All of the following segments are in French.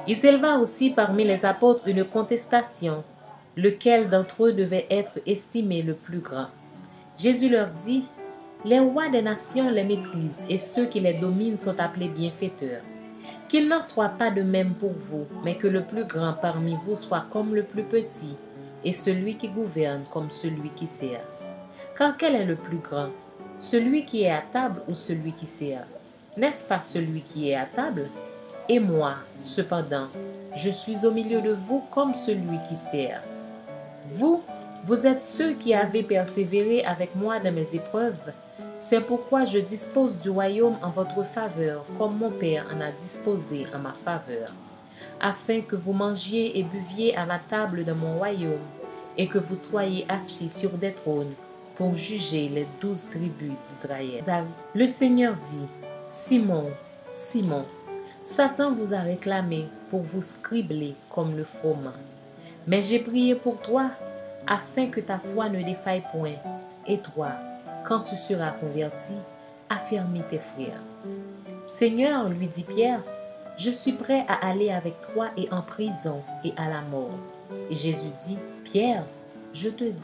Il s'éleva aussi parmi les apôtres une contestation, lequel d'entre eux devait être estimé le plus grand. Jésus leur dit, les rois des nations les maîtrisent et ceux qui les dominent sont appelés bienfaiteurs. Qu'il n'en soit pas de même pour vous, mais que le plus grand parmi vous soit comme le plus petit, et celui qui gouverne comme celui qui sert. Car quel est le plus grand? Celui qui est à table ou celui qui sert? N'est-ce pas celui qui est à table? Et moi, cependant, je suis au milieu de vous comme celui qui sert. Vous êtes ceux qui avez persévéré avec moi dans mes épreuves. C'est pourquoi je dispose du royaume en votre faveur, comme mon Père en a disposé en ma faveur, afin que vous mangiez et buviez à la table de mon royaume, et que vous soyez assis sur des trônes pour juger les 12 tribus d'Israël. Le Seigneur dit, Simon, Simon, Satan vous a réclamé pour vous cribler comme le froment. Mais j'ai prié pour toi, afin que ta foi ne défaille point. Et toi, quand tu seras converti, affermis tes frères. Seigneur, lui dit Pierre, je suis prêt à aller avec toi et en prison et à la mort. Et Jésus dit, Pierre, je te le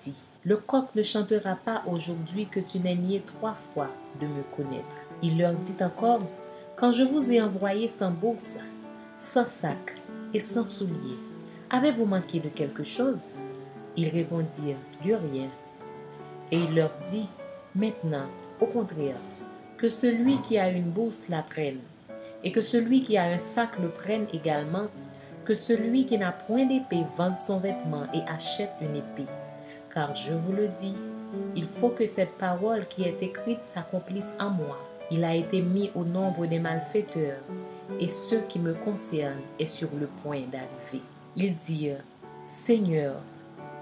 dis, le coq ne chantera pas aujourd'hui que tu n'aies nié 3 fois de me connaître. Il leur dit encore, quand je vous ai envoyé sans bourse, sans sac et sans souliers, avez-vous manqué de quelque chose? Ils répondirent, de rien. Et il leur dit, maintenant, au contraire, que celui qui a une bourse la prenne, et que celui qui a un sac le prenne également, que celui qui n'a point d'épée vende son vêtement et achète une épée. Car je vous le dis, il faut que cette parole qui est écrite s'accomplisse en moi. Il a été mis au nombre des malfaiteurs, et ce qui me concerne est sur le point d'arriver. Ils dirent, Seigneur,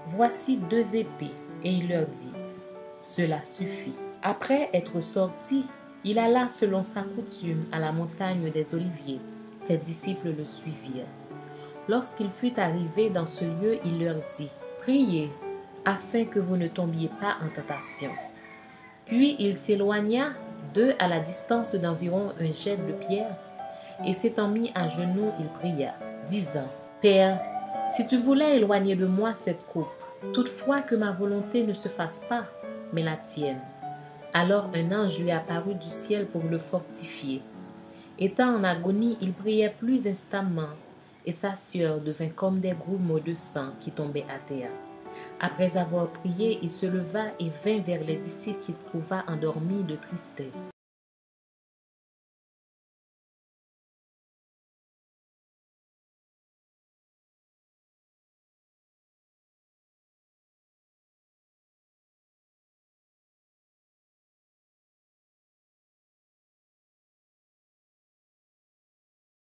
voici 2 épées. Et il leur dit, cela suffit. Après être sorti, il alla selon sa coutume à la montagne des Oliviers. Ses disciples le suivirent. Lorsqu'il fut arrivé dans ce lieu, il leur dit, priez, afin que vous ne tombiez pas en tentation. Puis il s'éloigna d'eux à la distance d'environ un jet de pierre, et s'étant mis à genoux, il pria, disant, Père, si tu voulais éloigner de moi cette coupe, toutefois que ma volonté ne se fasse pas, mais la tienne. Alors un ange lui apparut du ciel pour le fortifier. Étant en agonie, il priait plus instamment, et sa sueur devint comme des grumeaux de sang qui tombaient à terre. Après avoir prié, il se leva et vint vers les disciples qu'il trouva endormis de tristesse.